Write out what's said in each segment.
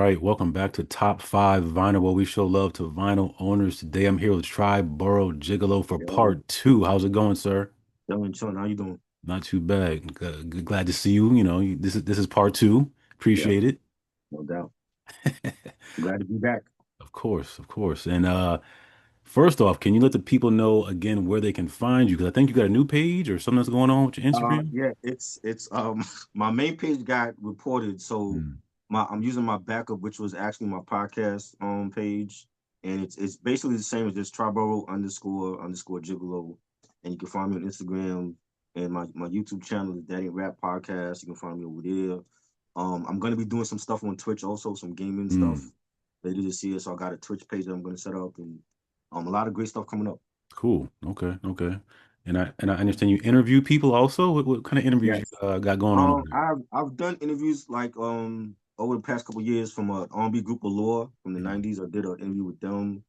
right, welcome back to Top 5 Vinyl, where we show love to vinyl owners. Today I'm here with Triboro Gigolo for Yo, part two. How's it going, sir? yo, and Sean, how you doing? Not too bad. Glad to see you. This is part two. Yep, Appreciate it. no doubt. Glad to be back. Of course, of course. And first off, can you let the people know again where they can find you? Because I think you got a new page or something that's going on with your Instagram. Yeah, it's my main page got reported, so Hmm. my I'm using my backup, which was actually my podcast page, and it's basically the same as just Triboro underscore Gigolo, and you can find me on Instagram, and my YouTube channel is Daddy Rap Podcast. You can find me over there. I'm gonna be doing some stuff on Twitch also, some gaming stuff Hmm. later this year. So I got a Twitch page that I'm gonna set up, and a lot of great stuff coming up. Cool. Okay. Okay. And I understand you interview people also. What kind of interviews you Yes. got going on over there? I've done interviews like over the past couple of years from a R&B group of Law from the Hmm. '90s. I did an interview with them.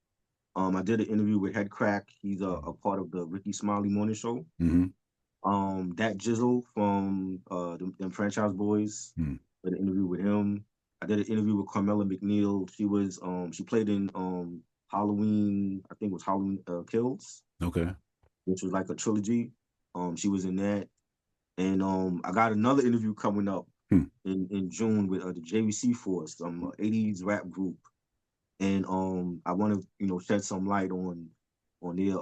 I did an interview with Head Crack. He's a part of the Ricky Smiley Morning Show. Mm-hmm. That Jizzle from them Franchise Boys. Hmm. Did an interview with him. I did an interview with Carmela McNeil. She played in Halloween. I think it was Halloween Kills, Okay. which was like a trilogy. She was in that. And I got another interview coming up Hmm. in June with the JVC Force, some 80s rap group. And I want to, shed some light on their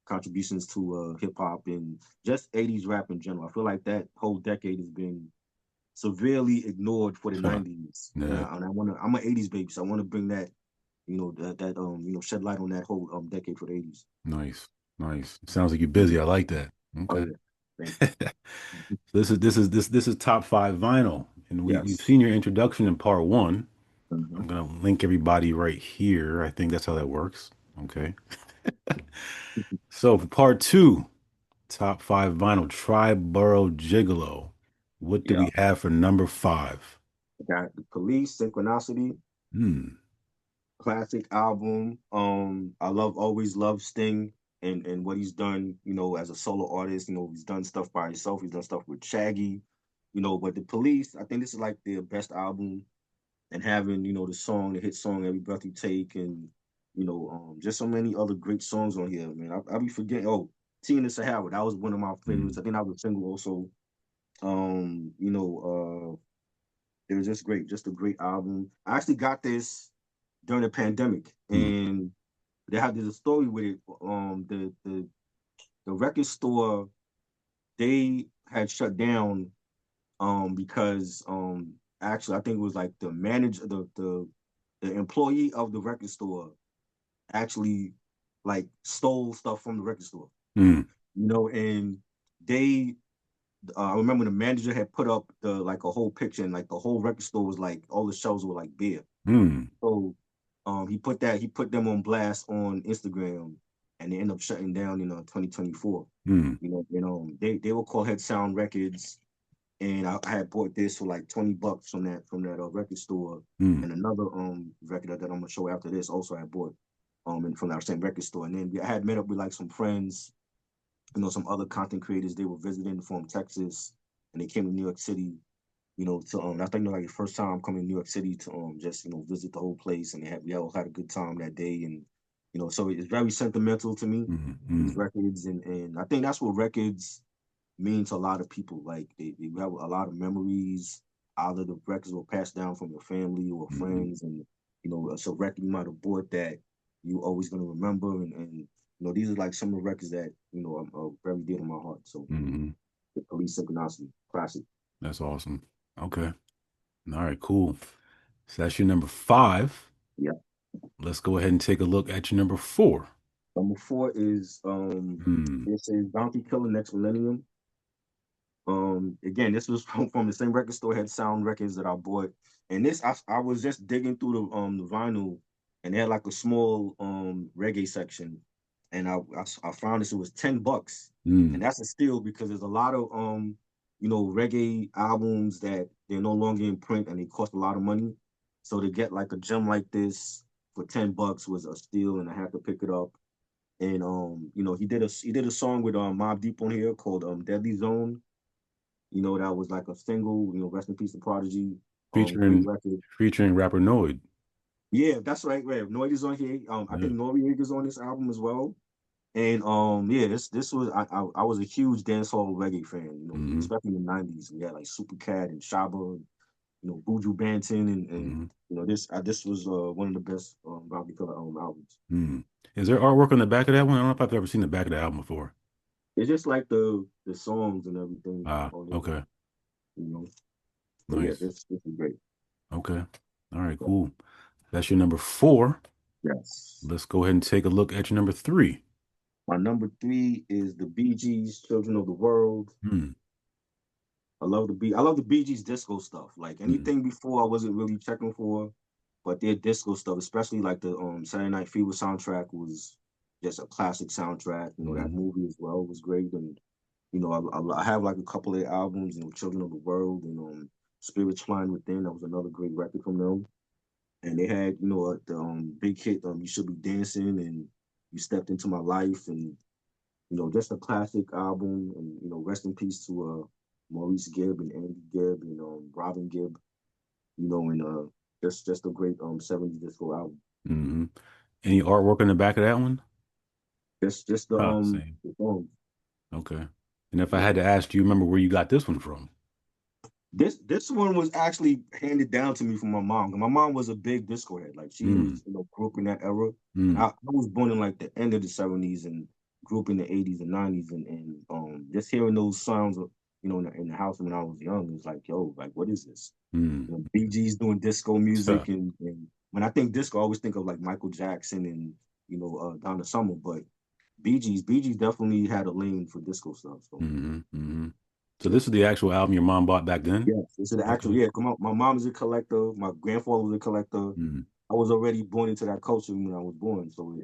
contributions to hip hop and just 80s rap in general. I feel like that whole decade has been severely ignored for the Huh. 90s. And Yeah. I'm an 80s baby, so I want to bring that, shed light on that whole decade for the 80s. Nice. Nice. Sounds like you're busy. I like that. Oh Okay. yeah. Thank you. This is top five vinyl. And we've Yes. seen your introduction in part one. Mhm. I'm gonna link everybody right here. I think that's how that works. Okay. So for part two, top five vinyl, Triboro Gigolo. What do Yeah. we have for number five? Got the Police, Synchronicity, Hmm. classic album. I always love Sting and what he's done, as a solo artist. He's done stuff by himself. He's done stuff with Shaggy, but the Police, I think this is like their best album. And having, the hit song Every Breath You Take, and just so many other great songs on here, man. I be forgetting. Oh, Tea in the Sahara, that was one of my Hmm. favorites. I think that was a single also. It was just great, just a great album. I actually got this during the pandemic, Hmm. and there's a story with it. The record store, they had shut down because actually I think it was like the manager, the employee of the record store actually like stole stuff from the record store, Hmm. and they I remember the manager had put up the like a whole picture, and like the whole record store was like all the shelves were like bare. Hmm. So he put them on blast on Instagram, and they end up shutting down in 2024. Hmm. They were called Head Sound Records, and I had bought this for like $20 from that record store, Hmm. and another record that I'm gonna show after this also I bought and from that same record store. And then I had met up with like some friends, some other content creators. They were visiting from Texas, and they came to New York City, to I think like the first time I'm coming to New York City to just visit the whole place, and we all had a good time that day, and so it's very sentimental to me, Hmm. these Hmm. records, and I think that's what records mean to a lot of people. Like they have a lot of memories. Either the records were passed down from your family or Hmm. friends, and so record you might have bought that you always gonna remember, and these are like some of the records that are very dear to my heart. So Hmm. the Police, Synchronicity, classic. That's awesome. Okay. All right, cool. So that's your number five. Yeah. Let's go ahead and take a look at your number four. Number four is Hmm. this is Bounty Killer Next Millennium. Again, this was from the same record store, had Sound Records that I bought. And this I was just digging through the vinyl, and they had like a small reggae section. And I found this, it was $10. And Hmm. that's a steal because there's a lot of reggae albums that they're no longer in print and they cost a lot of money. So to get like a gem like this for $10 was a steal, and I had to pick it up. And he did a song with Mobb Deep on here called Deadly Zone. That was like a single, rest in peace to Prodigy. Great Featuring record. featuring rapper Noid. Yeah, that's right. Right. Noid is on here. I Yeah. think Noriega's on this album as well. And yeah, this was I was a huge dancehall reggae fan, Mm-hmm. especially in the '90s. We had like Super Cat and Shaba, and, Buju Banton, and Mm-hmm. this was one of the best Bobby Killer albums. Mm. Is there artwork on the back of that one? I don't know if I've ever seen the back of the album before. It's just like the songs and everything Ah, on there, okay. you know. But yeah, Nice. this is great. Okay. All right, Yeah. cool. That's your number four. Yes. Let's go ahead and take a look at your number three. My number three is the Bee Gees, Children of the World. Mm, I love the Bee Gees disco stuff. Like mm, anything before I wasn't really checking for, but their disco stuff, especially like the Saturday Night Fever soundtrack was just a classic soundtrack. That mm, movie as well was great. And I have like a couple of albums, Children of the World and Spirits Flying Within. That was another great record from them. And they had, the big hit, You Should Be Dancing and You Stepped Into My Life, and just a classic album. And rest in peace to Maurice Gibb and Andy Gibb and Robin Gibb. And just a great '70s disco album. mm. Any artwork on the back of that one? Just the Ah, same. songs. Okay. And if I Yeah. had to ask, do you remember where you got this one from? This one was actually handed down to me from my mom. My mom was a big disco head. Like she Mm, was, grew up in that era. And mm, I was born in like the end of the '70s and grew up in the '80s and '90s, and just hearing those sounds of, in the house when I was young, it was like, yo, like what is this? mm. Bee Gees doing disco Huh. music, and when I think disco, I always think of like Michael Jackson and Donna Summer, but Bee Gees definitely had a lane for disco stuff. So Hmm. Hmm. So yeah. this is the actual album your mom bought back then? Yes, this is the actual. Okay. Yeah, come on. My mom is a collector. My grandfather was a collector. Mm, I was already born into that culture when I was born, so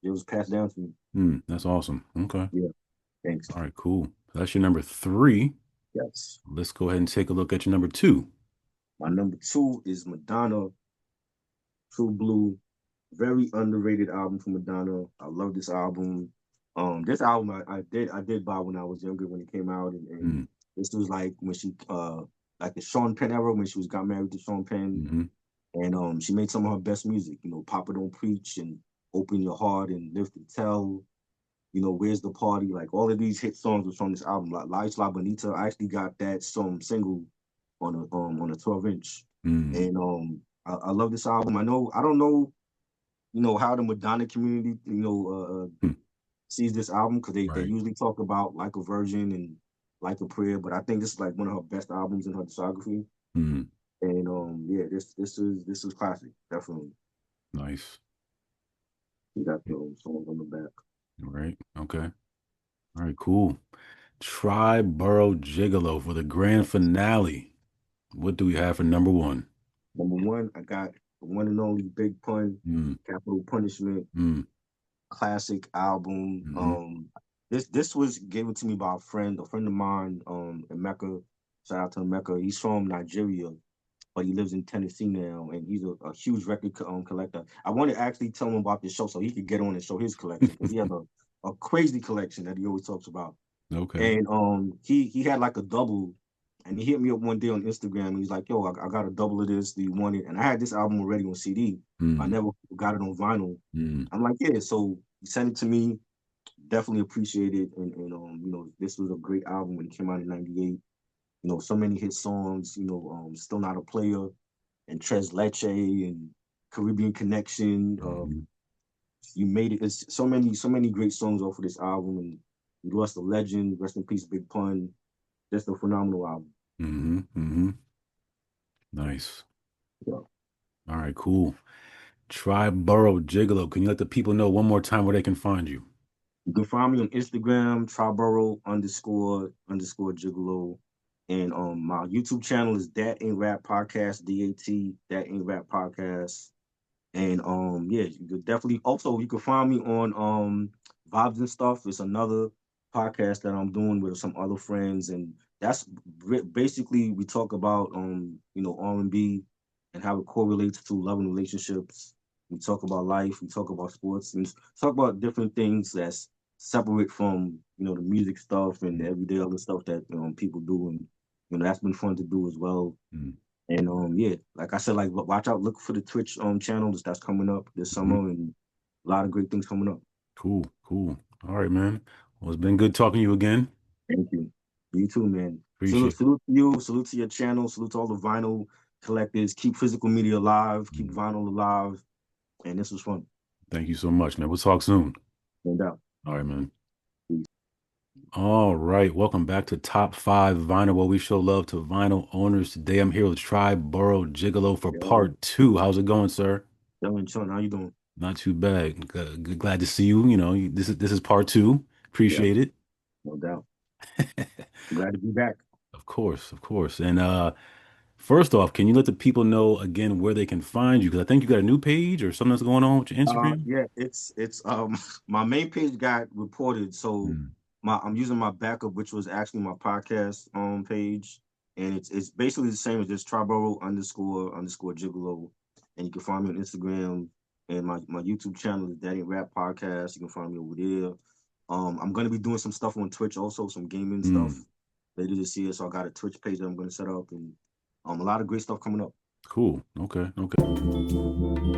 it was passed down to me. that's awesome. Okay. Yeah, thanks. All right, cool. That's your number three. Yes. Let's go ahead and take a look at your number two. My number two is Madonna, True Blue. Very underrated album from Madonna. I love this album. This album I did buy when I was younger when it came out, and Mm, this was like when she like the Sean Penn era when she was got married to Sean Penn. hmm, And she made some of her best music, Papa Don't Preach and Open Your Heart and Live to Tell, Where's the Party? Like all of these hit songs was from this album. Like La Isla Bonita, I actually got that song single on a 12-inch. mm. And I love this album. I don't know, how the Madonna community, Mm, sees this album because they right. usually talk about Like a Virgin and Like a Prayer, but I think this is like one of her best albums in her discography. Mm, And yeah, this is classic, definitely. nice. You got the songs on the back. All right. Okay. All right, cool. Triboro Gigolo for the grand finale. What do we have for number one? Number one, I got the one and only Big Pun, Mm, Capital Punishment, mm, classic album. mm-hmm, This was given to me by a friend of mine, in Mecca. Shout out to Mecca. He's from Nigeria, but he lives in Tennessee now, and he's a huge record collector. I want to actually tell him about this show so he could get on and show his collection because he has a crazy collection that he always talks about. okay. And he had like a double, and he hit me up one day on Instagram. And he's like, "Yo, I got a double of this. Do you want it?" And I had this album already on CD. I Mm, never got it on vinyl. mm, I'm like, "Yeah." So he sent it to me. Definitely appreciate it. And this was a great album when it came out in '98. So many hit songs. Still Not a Player and Tres Leche and Caribbean Connection. mm, You made it. It's so many great songs off of this album, and we lost a legend. Rest in peace, Big Pun. Just a phenomenal album. mm-hmm, mm-hmm. Nice. Yeah. All right, cool. Triboro Gigolo. Can you let the people know one more time where they can find you? You can find me on Instagram, Triboro __ Gigolo. And my YouTube channel is That Ain't Rap Podcast, That Ain't Rap Podcast. And yeah, you could definitely also you can find me on Vibes and Stuff. It's another podcast that I'm doing with some other friends, and that's basically we talk about R&B and how it correlates to love and relationships. We talk about life, we talk about sports, and talk about different things that's separate from the music stuff and the everyday other stuff that people do, and that's been fun to do as well. Mm. And yeah, like I said, like watch out, look for the Twitch channel that's coming up this Mhm. summer, and a lot of great things coming up. Cool, cool. All right, man. Well, it's been good talking to you again. Thank you. You too, man. Salute, Appreciate salute to you. Salute to your channel. Salute to all the vinyl collectors. Keep physical media alive. it. Keep vinyl alive. And this was fun. Thank you so much, man. We'll talk soon. No doubt. All right, man. Peace. All right. Welcome back to Top 5 Vinyl, where we show love to vinyl owners. Today I'm here with Triboro Gigolo for Yo, part two. How's it going, sir? Sean, how you doing? Not too bad. Glad to see you. This is part two. Yep, Appreciate it. no doubt. Glad to be back. Of course, of course. And first off, can you let the people know again where they can find you? Because I think you got a new page or something that's going on with your Instagram. Yeah, it's my main page got reported, so Mm, my I'm using my backup, which was actually my podcast page, and it's basically the same as just Triboro underscore Gigolo, and you can find me on Instagram, and my YouTube channel is Daddy Rap Podcast. You can find me over there. I'm gonna be doing some stuff on Twitch also, some gaming stuff mm, later this year. So I got a Twitch page that I'm gonna set up, and a lot of great stuff coming up. cool. Okay. Okay.